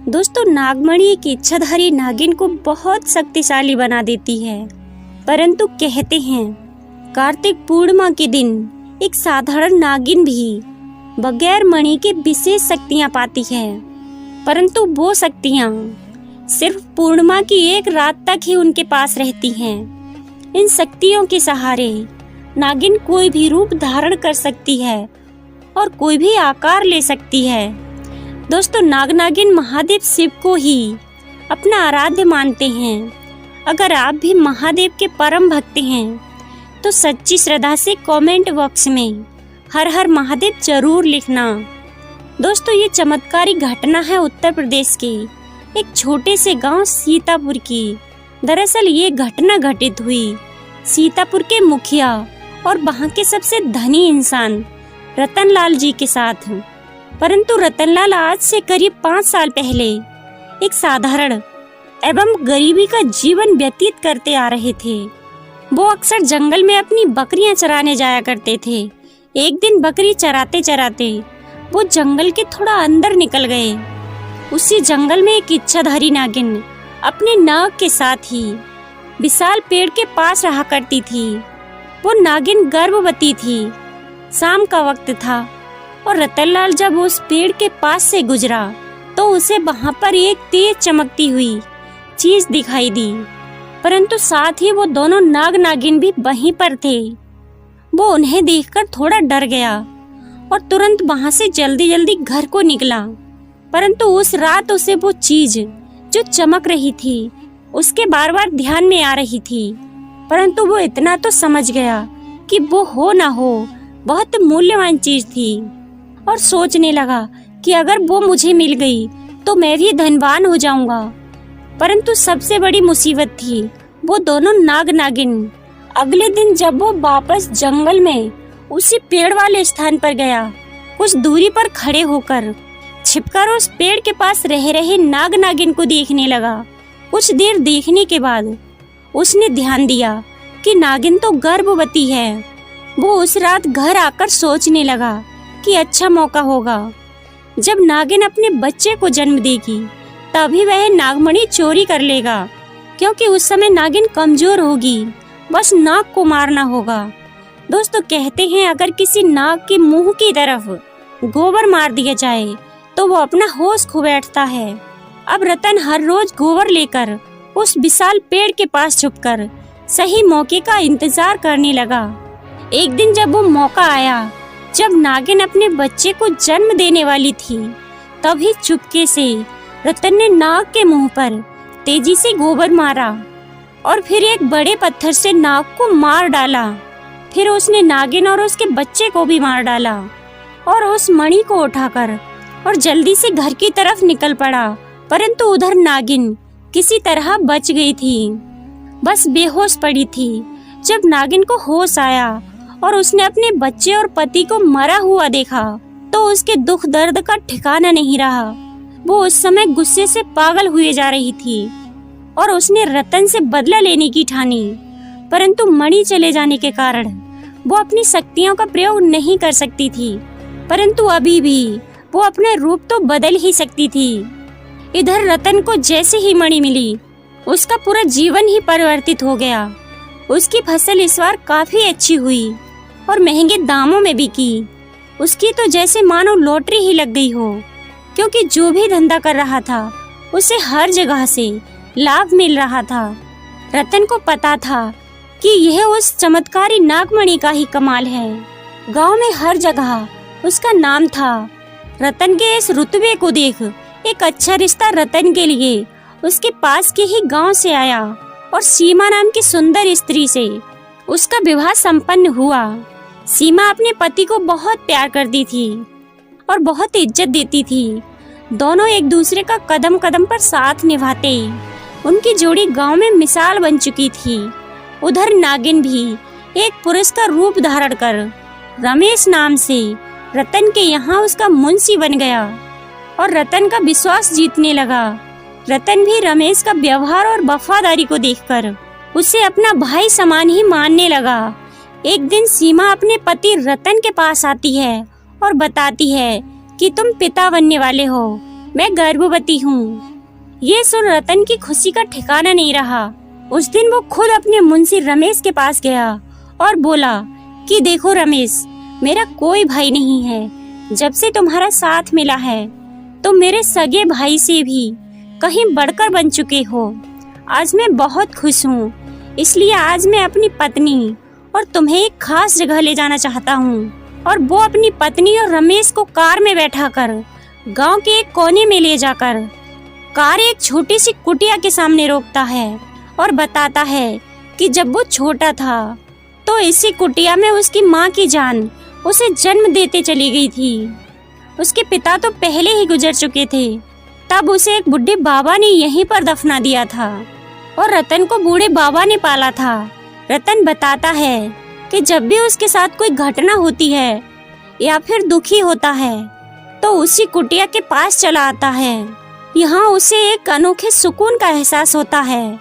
दोस्तों, नागमणि एक इच्छाधारी नागिन को बहुत शक्तिशाली बना देती है। परंतु कहते हैं कार्तिक पूर्णिमा के दिन एक साधारण नागिन भी बगैर मणि के विशेष शक्तियां पाती है। परंतु वो शक्तियां सिर्फ पूर्णिमा की एक रात तक ही उनके पास रहती हैं। इन शक्तियों के सहारे नागिन कोई भी रूप धारण कर सकती है और कोई भी आकार ले सकती है। दोस्तों, नागिन महादेव शिव को ही अपना आराध्य मानते हैं। अगर आप भी महादेव के परम भक्त हैं तो सच्ची श्रद्धा से कमेंट बॉक्स में हर हर महादेव जरूर लिखना। दोस्तों, ये चमत्कारी घटना है उत्तर प्रदेश के एक छोटे से गांव सीतापुर की। दरअसल ये घटना घटित हुई सीतापुर के मुखिया और वहां के सबसे धनी इंसान रतनलाल जी के साथ। परंतु रतनलाल आज से करीब 5 साल पहले एक साधारण एवं गरीबी का जीवन व्यतीत करते आ रहे थे। वो अक्सर जंगल में अपनी बकरियां चराने जाया करते थे। एक दिन बकरी चराते चराते वो जंगल के थोड़ा अंदर निकल गए। उसी जंगल में एक इच्छाधारी नागिन अपने नाग के साथ ही विशाल पेड़ के पास रहा करती थी। वो नागिन गर्भवती थी। शाम का वक्त था और रतनलाल जब उस पेड़ के पास से गुजरा तो उसे वहां पर एक तेज चमकती हुई चीज दिखाई दी। परंतु साथ ही वो दोनों नागिन भी वहीं पर थे। वो उन्हें देखकर थोड़ा डर गया और तुरंत वहां से जल्दी घर को निकला। परंतु उस रात उसे वो चीज जो चमक रही थी उसके बार बार ध्यान में आ रही थी। परंतु वो इतना तो समझ गया कि वो हो ना हो बहुत मूल्यवान चीज थी और सोचने लगा कि अगर वो मुझे मिल गई तो मैं भी धनवान हो जाऊंगा। परंतु सबसे बड़ी मुसीबत थी वो दोनों नागिन। अगले दिन जब वो वापस जंगल में उसी पेड़ वाले स्थान पर गया, कुछ दूरी पर खड़े होकर छिपकर उस पेड़ के पास रह रहे नागिन को देखने लगा। कुछ देर देखने के बाद उसने ध्यान दिया कि नागिन तो गर्भवती है। वो उस रात घर आकर सोचने लगा कि अच्छा मौका होगा जब नागिन अपने बच्चे को जन्म देगी तभी वह नागमणि चोरी कर लेगा, क्योंकि उस समय नागिन कमजोर होगी, बस नाग को मारना होगा। दोस्तों, कहते हैं अगर किसी नाग के मुंह की तरफ गोबर मार दिया जाए तो वो अपना होश खो बैठता है। अब रतन हर रोज गोबर लेकर उस विशाल पेड़ के पास छुपकर सही मौके का इंतजार करने लगा। एक दिन जब वो मौका आया जब नागिन अपने बच्चे को जन्म देने वाली थी, तभी चुपके से रतन ने नाग के मुंह पर तेजी से गोबर मारा और फिर एक बड़े पत्थर से नाग को मार डाला। फिर उसने नागिन और उसके बच्चे को भी मार डाला और उस मणि को उठाकर और जल्दी से घर की तरफ निकल पड़ा। परंतु उधर नागिन किसी तरह बच गई थी, बस बेहोश पड़ी थी। जब नागिन को होश आया और उसने अपने बच्चे और पति को मरा हुआ देखा तो उसके दुख दर्द का ठिकाना नहीं रहा। वो उस समय गुस्से से पागल हुए जा रही थी और उसने रतन से बदला लेने की ठानी। परंतु मणि चले जाने के कारण वो अपनी शक्तियों का प्रयोग नहीं कर सकती थी। परंतु अभी भी वो अपने रूप तो बदल ही सकती थी। इधर रतन को जैसे ही मणि मिली उसका पूरा जीवन ही परिवर्तित हो गया। उसकी फसल इस बार काफी अच्छी हुई और महंगे दामों में बिकी। उसकी तो जैसे मानो लॉटरी ही लग गई हो, क्योंकि जो भी धंधा कर रहा था उसे हर जगह से लाभ मिल रहा था। रतन को पता था कि यह उस चमत्कारी नागमणि का ही कमाल है। गांव में हर जगह उसका नाम था। रतन के इस रुतबे को देख एक अच्छा रिश्ता रतन के लिए उसके पास के ही गांव से आया और सीमा नाम की सुंदर स्त्री से उसका विवाह संपन्न हुआ। सीमा अपने पति को बहुत प्यार करती थी और बहुत इज्जत देती थी। दोनों एक दूसरे का कदम कदम पर साथ निभाते। उनकी जोड़ी गांव में मिसाल बन चुकी थी। उधर नागिन भी एक पुरुष का रूप धारण कर रमेश नाम से रतन के यहाँ उसका मुंशी बन गया और रतन का विश्वास जीतने लगा। रतन भी रमेश का व्यवहार और वफादारी को देखकर उसे अपना भाई समान ही मानने लगा। एक दिन सीमा अपने पति रतन के पास आती है और बताती है कि तुम पिता बनने वाले हो। मैं गर्भवती हूँ। ये सुन रतन की खुशी का ठिकाना नहीं रहा। उस दिन वो खुद अपने मुंशी रमेश के पास गया और बोला कि देखो रमेश, मेरा कोई भाई नहीं है। जब से तुम्हारा साथ मिला है तो मेरे सगे भाई से भी कहीं बढ़कर बन चुके हो। आज मैं बहुत खुश हूँ, इसलिए आज मैं अपनी पत्नी और तुम्हें एक खास जगह ले जाना चाहता हूँ। और वो अपनी पत्नी और रमेश को कार में बैठाकर गांव के एक कोने में ले जाकर कार एक छोटी सी कुटिया के सामने रोकता है और बताता है कि जब वो छोटा था तो इसी कुटिया में उसकी माँ की जान उसे जन्म देते चली गई थी। उसके पिता तो पहले ही गुजर चुके थे। तब उसे एक बुढ़े बाबा ने यहीं पर दफना दिया था और रतन को बूढ़े बाबा ने पाला था। रतन बताता है कि जब भी उसके साथ कोई घटना होती है या फिर दुखी होता है तो उसी कुटिया के पास चला आता है। यहाँ उसे एक अनोखे सुकून का एहसास होता है।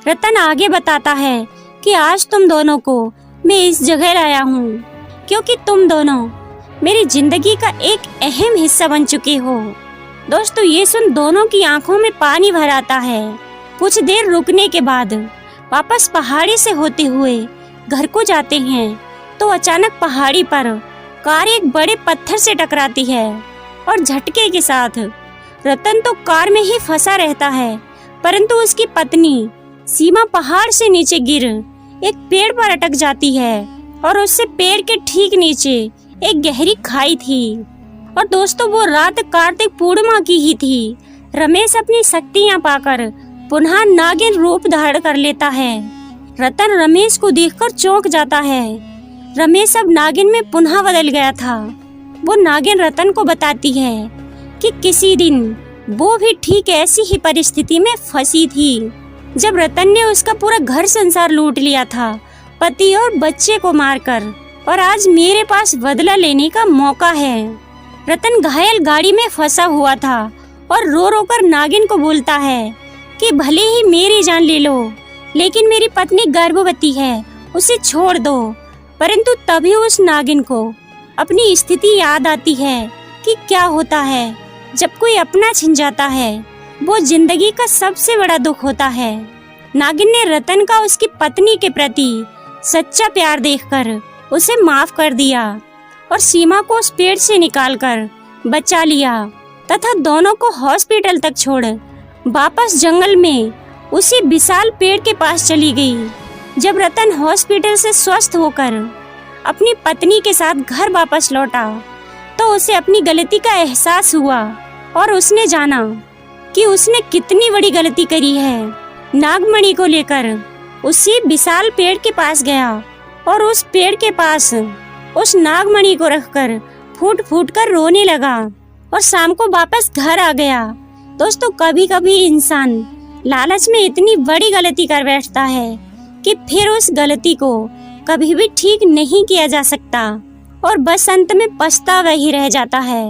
रतन आगे बताता है कि आज तुम दोनों को मैं इस जगह लाया हूँ क्योंकि तुम दोनों मेरी जिंदगी का एक अहम हिस्सा बन चुके हो। दोस्तों, ये सुन दोनों की आंखों में पानी भर आता है। कुछ देर रुकने के बाद वापस पहाड़ी से होते हुए घर को जाते हैं तो अचानक पहाड़ी पर कार एक बड़े पत्थर से टकराती है और झटके के साथ रतन तो कार में ही फंसा रहता है, परंतु उसकी पत्नी सीमा पहाड़ से नीचे गिर एक पेड़ पर अटक जाती है और उससे पेड़ के ठीक नीचे एक गहरी खाई थी। और दोस्तों, वो रात कार्तिक पूर्णिमा की ही थी। रमेश अपनी शक्तियां पाकर पुनः नागिन रूप धारण कर लेता है। रतन रमेश को देखकर चौंक जाता है। रमेश अब नागिन में पुनः बदल गया था। वो नागिन रतन को बताती है कि किसी दिन वो भी ठीक ऐसी ही परिस्थिति में फंसी थी जब रतन ने उसका पूरा घर संसार लूट लिया था, पति और बच्चे को मारकर, और आज मेरे पास बदला लेने का मौका है। रतन घायल गाड़ी में फंसा हुआ था और रो रो कर नागिन को बोलता है कि भले ही मेरी जान ले लो, लेकिन मेरी पत्नी गर्भवती है, उसे छोड़ दो। परंतु तभी उस नागिन को अपनी स्थिति याद आती है कि क्या होता है जब कोई अपना छिन जाता है। वो जिंदगी का सबसे बड़ा दुख होता है। नागिन ने रतन का उसकी पत्नी के प्रति सच्चा प्यार देखकर उसे माफ कर दिया और सीमा को उस पेड़ से निकालकर बचा लिया तथा दोनों को हॉस्पिटल तक छोड़ वापस जंगल में उसी विशाल पेड़ के पास चली गई। जब रतन हॉस्पिटल से स्वस्थ होकर अपनी पत्नी के साथ घर वापस लौटा तो उसे अपनी गलती का एहसास हुआ और उसने जाना कि उसने कितनी बड़ी गलती करी है। नागमणि को लेकर उसी विशाल पेड़ के पास गया और उस पेड़ के पास उस नागमणि को रखकर फूट फूट कर रोने लगा और शाम को वापस घर आ गया। दोस्तों, कभी कभी इंसान लालच में इतनी बड़ी गलती कर बैठता है कि फिर उस गलती को कभी भी ठीक नहीं किया जा सकता और बस अंत में पछतावा ही रह जाता है।